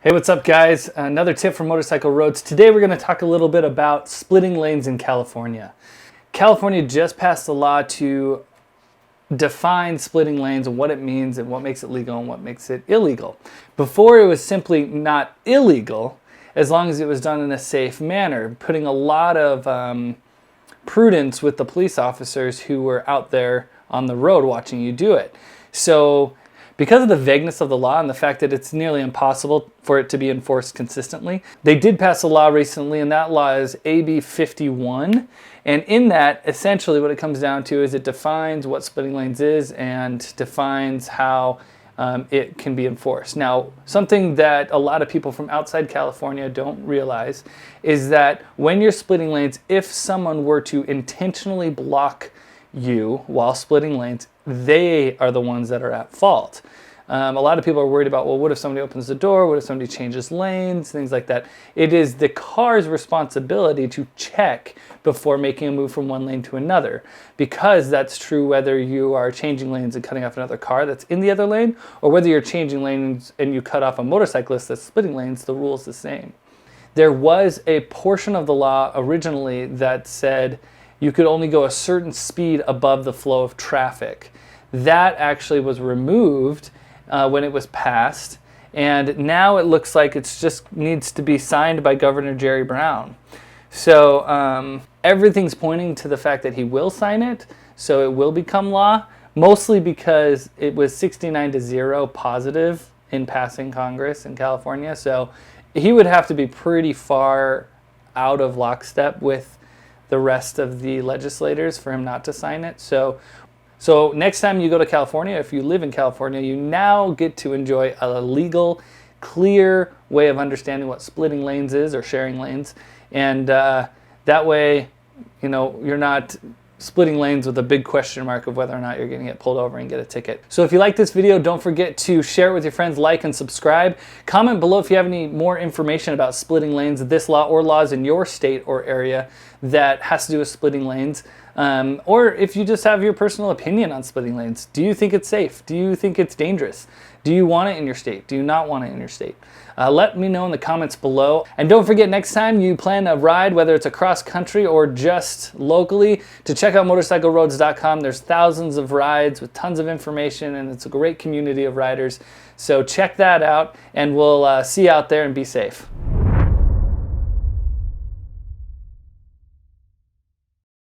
Hey, what's up guys? Another tip from Motorcycle Roads. Today we're going to talk a little bit about splitting lanes in California. California just passed a law to define splitting lanes and what it means and what makes it legal and what makes it illegal. Before, it was simply not illegal as long as it was done in a safe manner, putting a lot of prudence with the police officers who were out there on the road watching you do it. So because of the vagueness of the law and the fact that it's nearly impossible for it to be enforced consistently, they did pass a law recently, and that law is AB 51. And in that, essentially what it comes down to is it defines what splitting lanes is and defines how it can be enforced. Now, something that a lot of people from outside California don't realize is that when you're splitting lanes, if someone were to intentionally block you while splitting lanes, they are the ones that are at fault. A lot of people are worried about, well, what if somebody opens the door? What if somebody changes lanes? Things like that. It is the car's responsibility to check before making a move from one lane to another, because that's true whether you are changing lanes and cutting off another car that's in the other lane, or whether you're changing lanes and you cut off a motorcyclist that's splitting lanes, the rule is the same. There was a portion of the law originally that said you could only go a certain speed above the flow of traffic. That actually was removed when it was passed, and now it looks like it just needs to be signed by Governor Jerry Brown. So everything's pointing to the fact that he will sign it, so it will become law, mostly because it was 69-0 positive in passing Congress in California. So he would have to be pretty far out of lockstep with the rest of the legislators for him not to sign it. So next time you go to California, if you live in California, you now get to enjoy a legal, clear way of understanding what splitting lanes is, or sharing lanes. And that way, you know, you're not splitting lanes with a big question mark of whether or not you're going to get pulled over and get a ticket. So if you like this video, don't forget to share it with your friends, like and subscribe. Comment below if you have any more information about splitting lanes, this law or laws in your state or area that has to do with splitting lanes. Or if you just have your personal opinion on splitting lanes. Do you think it's safe? Do you think it's dangerous? Do you want it in your state? Do you not want it in your state? Let me know in the comments below. And don't forget, next time you plan a ride, whether it's across country or just locally, to check out motorcycleroads.com. There's thousands of rides with tons of information, and it's a great community of riders. So check that out, and we'll see you out there and be safe.